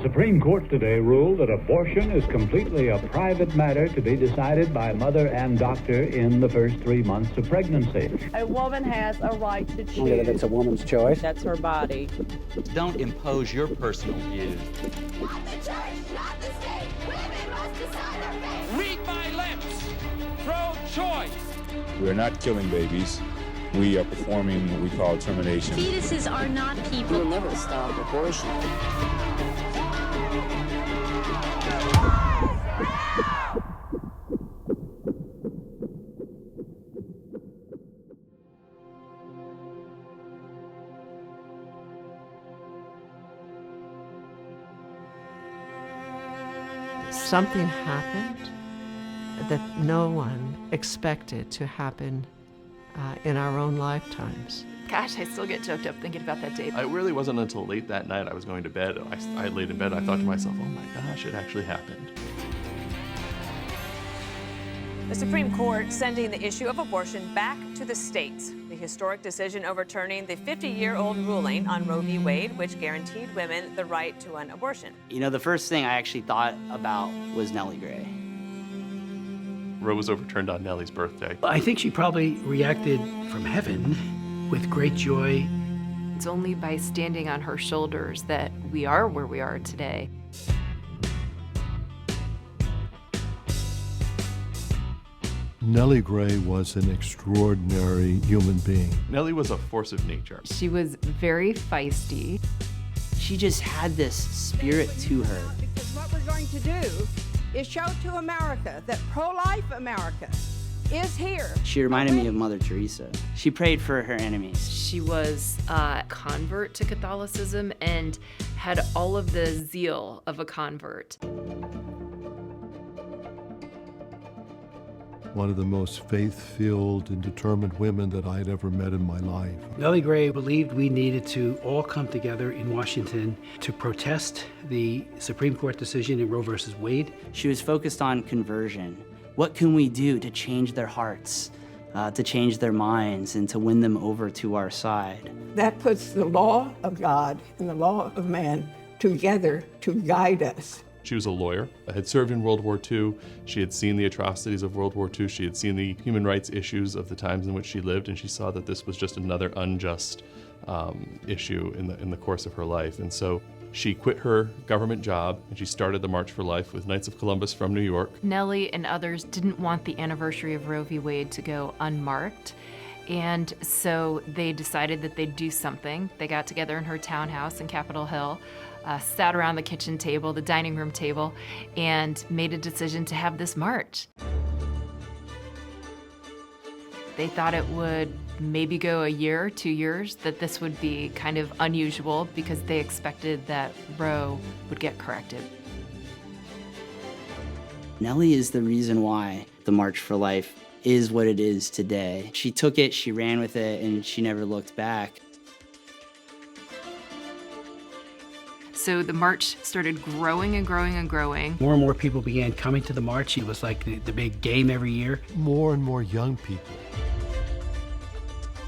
The Supreme Court today ruled that abortion is completely a private matter to be decided by mother and doctor in the first 3 months of pregnancy. A woman has a right to choose. Only that it's a woman's choice. That's her body. Don't impose your personal views. Not the church, not the state. Women must decide our fate. Read my lips. Pro-choice. We're not killing babies. We are performing what we call termination. Fetuses are not people. We'll never stop abortion. Something happened that no one expected to happen in our own lifetimes. Gosh, I still get choked up thinking about that day. It really wasn't until late that night I was going to bed. I laid in bed and I thought to myself, oh my gosh, it actually happened. The Supreme Court sending the issue of abortion back to the states. The historic decision overturning the 50-year-old ruling on Roe v. Wade, which guaranteed women the right to an abortion. You know, the first thing I actually thought about was Nellie Gray. Roe was overturned on Nellie's birthday. I think she probably reacted from heaven with great joy. It's only by standing on her shoulders that we are where we are today. Nellie Gray was an extraordinary human being. Nellie was a force of nature. She was very feisty. She just had this spirit to her. Because what we're going to do is show to America that pro-life America is here. She reminded me of Mother Teresa. She prayed for her enemies. She was a convert to Catholicism and had all of the zeal of a convert. One of the most faith-filled and determined women that I had ever met in my life. Nellie Gray believed we needed to all come together in Washington to protest the Supreme Court decision in Roe v. Wade. She was focused on conversion. What can we do to change their hearts, to change their minds, and to win them over to our side? That puts the law of God and the law of man together to guide us. She was a lawyer, had served in World War II. She had seen the atrocities of World War II. She had seen the human rights issues of the times in which she lived, and she saw that this was just another unjust issue in the course of her life. And so she quit her government job, and she started the March for Life with Knights of Columbus from New York. Nellie and others didn't want the anniversary of Roe v. Wade to go unmarked. And so they decided that they'd do something. They got together in her townhouse in Capitol Hill, sat around the kitchen table, the dining room table, and made a decision to have this march. They thought it would maybe go a year, 2 years, that this would be kind of unusual because they expected that Roe would get corrected. Nellie is the reason why the March for Life is what it is today. She took it, she ran with it, and she never looked back. So the march started growing and growing and growing. More and more people began coming to the march. It was like the big game every year. More and more young people.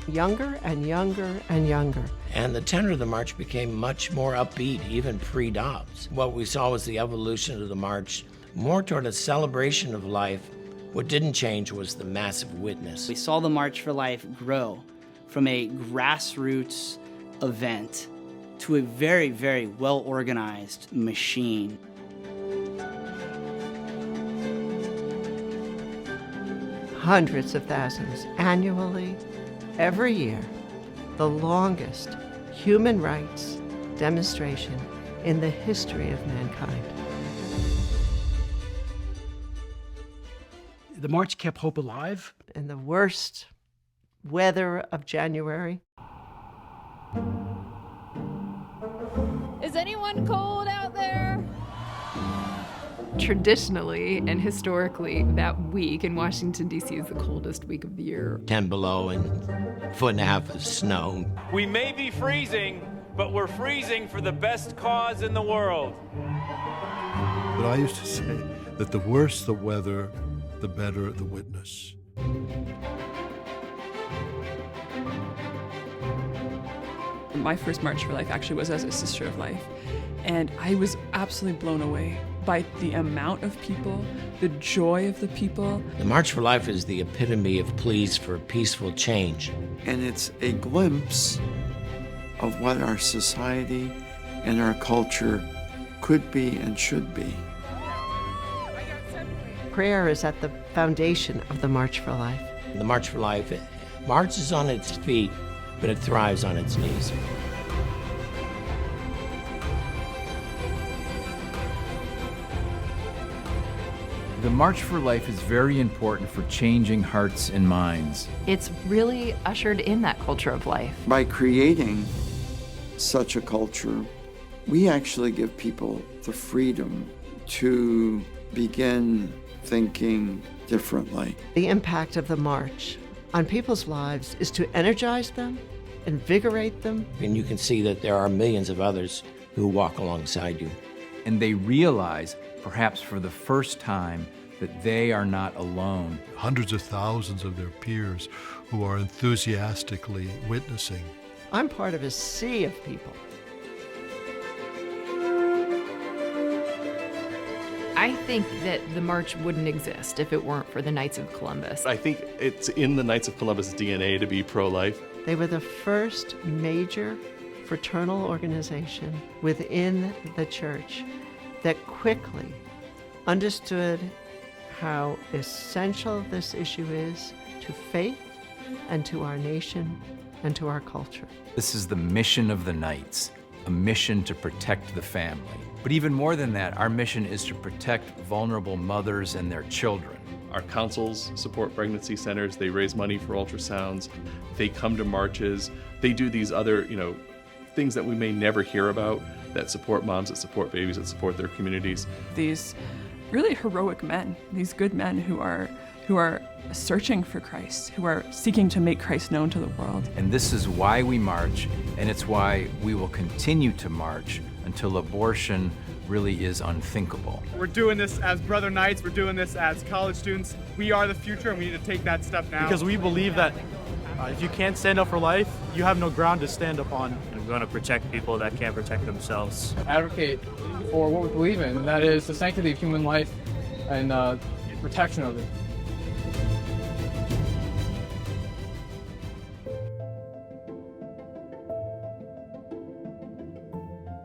Younger and younger and younger. And the tenor of the march became much more upbeat, even pre-Dobbs. What we saw was the evolution of the march more toward a celebration of life. What didn't change was the massive witness. We saw the March for Life grow from a grassroots event to a very, very well-organized machine. Hundreds of thousands annually, every year, the longest human rights demonstration in the history of mankind. The march kept hope alive. In the worst weather of January. Is anyone cold out there? Traditionally and historically, that week in Washington, D.C. is the coldest week of the year. 10 below and a foot and a half of snow. We may be freezing, but we're freezing for the best cause in the world. But I used to say that the worse the weather, the better the witness. My first March for Life actually was as a Sister of Life. And I was absolutely blown away by the amount of people, the joy of the people. The March for Life is the epitome of pleas for peaceful change. And it's a glimpse of what our society and our culture could be and should be. Prayer is at the foundation of the March for Life. The March for Life marches on its feet, but it thrives on its knees. The March for Life is very important for changing hearts and minds. It's really ushered in that culture of life. By creating such a culture, we actually give people the freedom to begin thinking differently. The impact of the march on people's lives is to energize them, invigorate them. And you can see that there are millions of others who walk alongside you. And they realize, perhaps for the first time, that they are not alone. Hundreds of thousands of their peers who are enthusiastically witnessing. I'm part of a sea of people. I think that the march wouldn't exist if it weren't for the Knights of Columbus. I think it's in the Knights of Columbus DNA to be pro-life. They were the first major fraternal organization within the church that quickly understood how essential this issue is to faith and to our nation and to our culture. This is the mission of the Knights, a mission to protect the family. But even more than that, our mission is to protect vulnerable mothers and their children. Our councils support pregnancy centers. They raise money for ultrasounds. They come to marches. They do these other, things that we may never hear about that support moms, that support babies, that support their communities. These really heroic men, these good men who are searching for Christ, who are seeking to make Christ known to the world. And this is why we march, and it's why we will continue to march until abortion really is unthinkable. We're doing this as Brother Knights, we're doing this as college students. We are the future and we need to take that step now. Because we believe that if you can't stand up for life, you have no ground to stand up on. I'm going to protect people that can't protect themselves. Advocate for what we believe in, and that is the sanctity of human life and protection of it.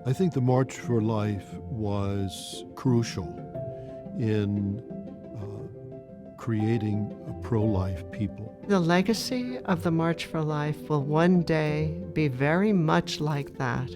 I think the March for Life was crucial in creating a pro-life people. The legacy of the March for Life will one day be very much like that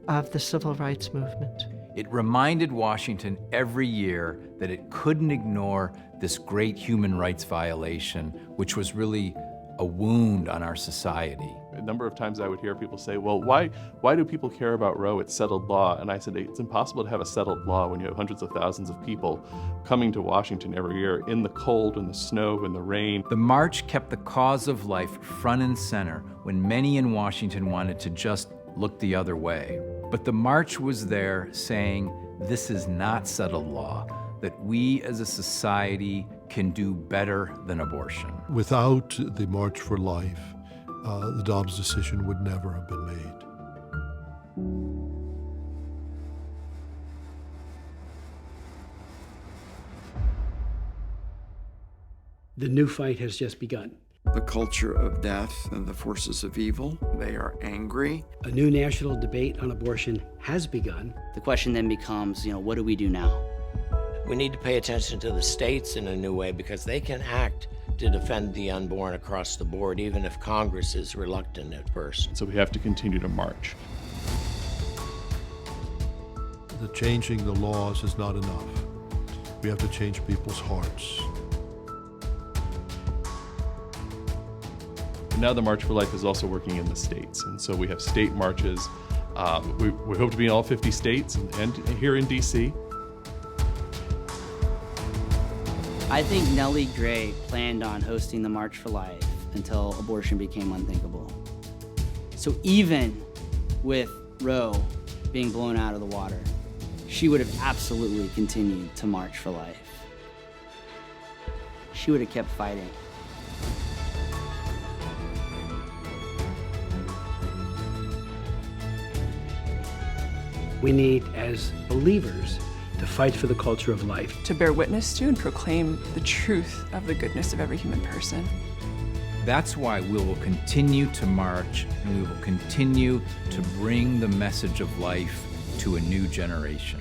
of the civil rights movement. It reminded Washington every year that it couldn't ignore this great human rights violation, which was really a wound on our society. A number of times I would hear people say, well, why do people care about Roe? It's settled law. And I said, it's impossible to have a settled law when you have hundreds of thousands of people coming to Washington every year in the cold and the snow and the rain. The march kept the cause of life front and center when many in Washington wanted to just look the other way. But the march was there saying, this is not settled law, that we as a society can do better than abortion. Without the March for Life, the Dobbs decision would never have been made. The new fight has just begun. The culture of death and the forces of evil, they are angry. A new national debate on abortion has begun. The question then becomes, what do we do now? We need to pay attention to the states in a new way because they can act to defend the unborn across the board, even if Congress is reluctant at first. So we have to continue to march. The changing the laws is not enough. We have to change people's hearts. And now the March for Life is also working in the states. And so we have state marches. We hope to be in all 50 states and here in DC. I think Nellie Gray planned on hosting the March for Life until abortion became unthinkable. So even with Roe being blown out of the water, she would have absolutely continued to march for life. She would have kept fighting. We need, as believers, to fight for the culture of life. To bear witness to and proclaim the truth of the goodness of every human person. That's why we will continue to march, and we will continue to bring the message of life to a new generation.